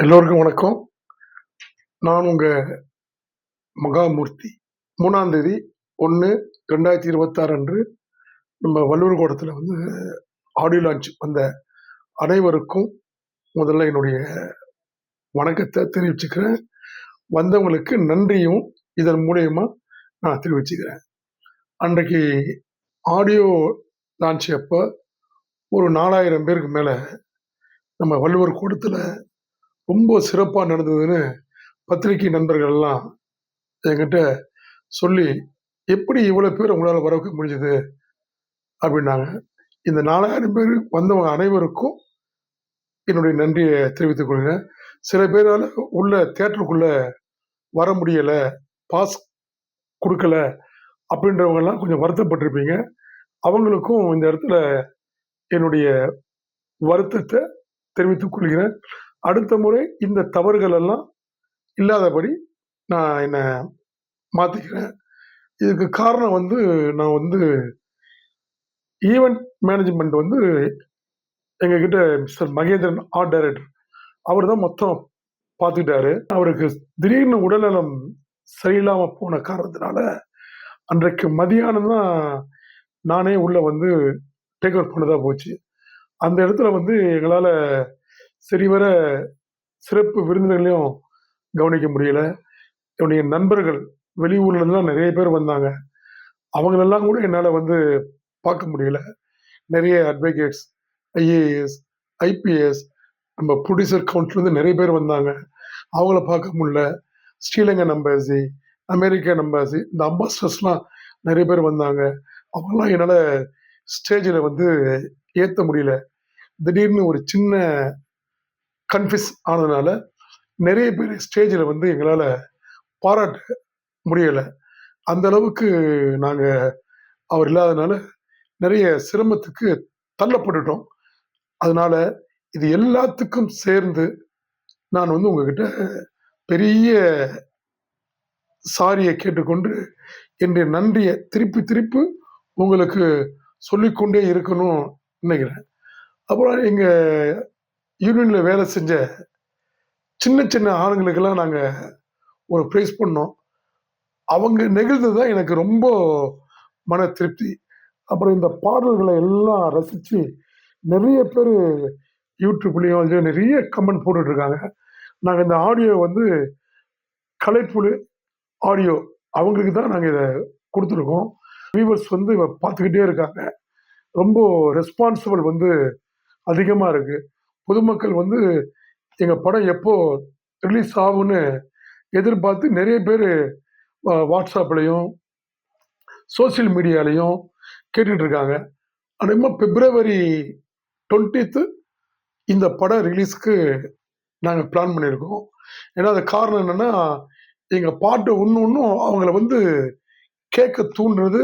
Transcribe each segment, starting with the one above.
எல்லோருக்கும் வணக்கம். நான் உங்க மகாமூர்த்தி. 3ஆம் தேதி 1/2026 அன்று நம்ம வள்ளுவர் கோட்டத்தில் ஆடியோ லான்ச் வந்த அனைவருக்கும் முதல்ல என்னுடைய வணக்கத்தை தெரிவிச்சுக்கிறேன். வந்தவங்களுக்கு நன்றியும் இதன் மூலியமா நான் தெரிவிச்சுக்கிறேன். அன்றைக்கு ஆடியோ லான்ச் அப்போ ஒரு 4000 பேருக்கு மேலே நம்ம வள்ளுவர் கோட்டத்தில் ரொம்ப சிறப்பாக நடந்ததுன்னு பத்திரிகை நண்பர்கள் எல்லாம் என்கிட்ட சொல்லி, எப்படி இவ்வளோ பேர் உங்களால் வர வைக்க முடிஞ்சது அப்படின்னாங்க. இந்த 4000 பேர் வந்தவங்க அனைவருக்கும் என்னுடைய நன்றியை தெரிவித்துக் கொள்கிறேன். சில பேரால் உள்ள தியேட்டருக்குள்ள வர முடியலை, பாஸ் கொடுக்கல அப்படின்றவங்கெல்லாம் கொஞ்சம் வருத்தப்பட்டிருப்பீங்க. அவங்களுக்கும் இந்த இடத்துல என்னுடைய வருத்தத்தை தெரிவித்துக் கொள்கிறேன். அடுத்த முறை இந்த தவறுகள் எல்லாம் இல்லாதபடி நான் என்னை மாற்றிக்கிறேன். இதுக்கு காரணம் நான் ஈவெண்ட் மேனேஜ்மெண்ட் எங்ககிட்ட மிஸ்டர் மகேந்திரன் ஆர்ட் டைரக்டர் அவர் தான் மொத்தம் பார்த்துக்கிட்டாரு. அவருக்கு திடீர்னு உடல்நலம் சரியில்லாமல் போன காரணத்தினால அன்றைக்கு மதியானம் தான் நானே உள்ள டேக் ஓவர் பண்ணதா போச்சு. அந்த இடத்துல எங்களால் சரிவர சிறப்பு விருந்தினர்களையும் கவனிக்க முடியல. என்னுடைய நண்பர்கள் வெளியூர்லேருந்துலாம் நிறைய பேர் வந்தாங்க. அவங்களெல்லாம் கூட என்னால் பார்க்க முடியல. நிறைய அட்வொகேட்ஸ், ஐஏஎஸ், ஐபிஎஸ், நம்ம ப்ரொடியூசர் கவுண்ட்லேருந்து நிறைய பேர் வந்தாங்க. அவங்கள பார்க்க முடியல. ஸ்ரீலங்கன் அம்பாசி, அமெரிக்கன் அம்பாசி, இந்த அம்பாசிடர்ஸ்லாம் நிறைய பேர் வந்தாங்க. அவங்களாம் என்னால் ஸ்டேஜில் ஏற்ற முடியல. திடீர்னு ஒரு சின்ன கன்ஃபியூஸ் ஆனதுனால நிறைய பேர் ஸ்டேஜில் எங்களால் பாராட்ட முடியலை. அந்த அளவுக்கு நாங்கள் அவர் இல்லாதனால நிறைய சிரமத்துக்கு தள்ளப்பட்டுட்டோம். அதனால இது எல்லாத்துக்கும் சேர்ந்து நான் உங்ககிட்ட பெரிய சாரியை கேட்டுக்கொண்டு என்னுடைய நன்றியை திருப்பி திருப்பி உங்களுக்கு சொல்லிக்கொண்டே இருக்கணும்னு நினைக்கிறேன். அப்புறம் எங்கள் யூனியனில் வேலை செஞ்ச சின்ன சின்ன ஆளுங்களுக்கெல்லாம் நாங்கள் ஒரு ப்ரைஸ் பண்ணோம். அவங்க நெகிழ்ந்தது தான் எனக்கு ரொம்ப மன திருப்தி. அப்புறம் இந்த பாடல்களை எல்லாம் ரசித்து நிறைய பேர் யூடியூப்லேயும் நிறைய கமெண்ட் போட்டுட்ருக்காங்க. நாங்கள் இந்த ஆடியோ கலைப்புழு ஆடியோ அவங்களுக்கு தான் நாங்கள் இதை கொடுத்துருக்கோம். வியூவர்ஸ் பார்த்துக்கிட்டே இருக்காங்க. ரொம்ப ரெஸ்பான்சிபிள் அதிகமாக இருக்குது. பொதுமக்கள் எங்கள் படம் எப்போ ரிலீஸ் ஆகும்னு எதிர்பார்த்து நிறைய பேர் வாட்ஸ்அப்லேயும் சோசியல் மீடியாலையும் கேட்டுட்டு இருக்காங்க. அதேமாதிரி February 20th இந்த படம் ரிலீஸ்க்கு நாங்கள் பிளான் பண்ணியிருக்கோம். ஏன்னா அது காரணம் என்னென்னா, எங்கள் பாட்டு ஒன்றும் அவங்கள கேட்க தூண்டுறது,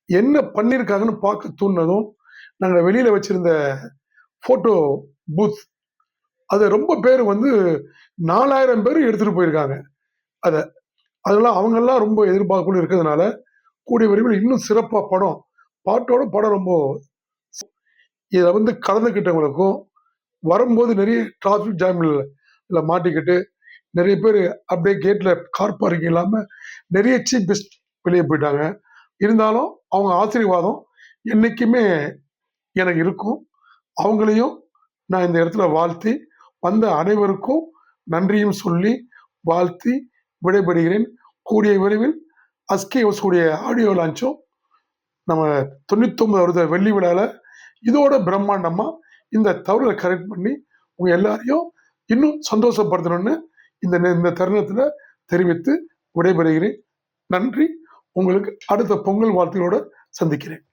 என்ன பண்ணியிருக்காங்கன்னு பார்க்க தூண்டினதும், நாங்கள் வெளியில் வச்சுருந்த ஃபோட்டோ பூத் அதை ரொம்ப பேர் 4000 பேர் எடுத்துகிட்டு போயிருக்காங்க. அதெல்லாம் அவங்கெல்லாம் ரொம்ப எதிர்பார்ப்புன்னு இருக்கிறதுனால கூடிய விரைவில் இன்னும் சிறப்பாக பாட்டோட படம் ரொம்ப இதை கலந்துக்கிட்டவங்களுக்கும் வரும்போது நிறைய டிராஃபிக் ஜாமில் மாட்டிக்கிட்டு நிறைய பேர் அப்படியே கேட்டில் கார் பார்க்கிங் இல்லாமல் நிறைய சீப் கெஸ்ட் வெளியே போயிட்டாங்க. இருந்தாலும் அவங்க ஆசீர்வாதம் என்றைக்குமே எனக்கு இருக்கும். அவங்களையும் நான் இந்த இடத்துல வாழ்த்தி வந்த அனைவருக்கும் நன்றியும் சொல்லி வாழ்த்தி விடைபெறுகிறேன். கூடிய விரைவில் அஸ்கே ஹவுஸுடைய ஆடியோ லான்ச்சும் நம்ம 99வது வெள்ளி விழாவில் இதோட பிரம்மாண்டமாக இந்த தவறுகளை கரெக்ட் பண்ணி உங்கள் எல்லாரையும் இன்னும் சந்தோஷப்படுத்தணும்னு இந்த தருணத்தில் தெரிவித்து விடைபெறுகிறேன். நன்றி. உங்களுக்கு அடுத்த பொங்கல் வாழ்த்துக்களோடு சந்திக்கிறேன்.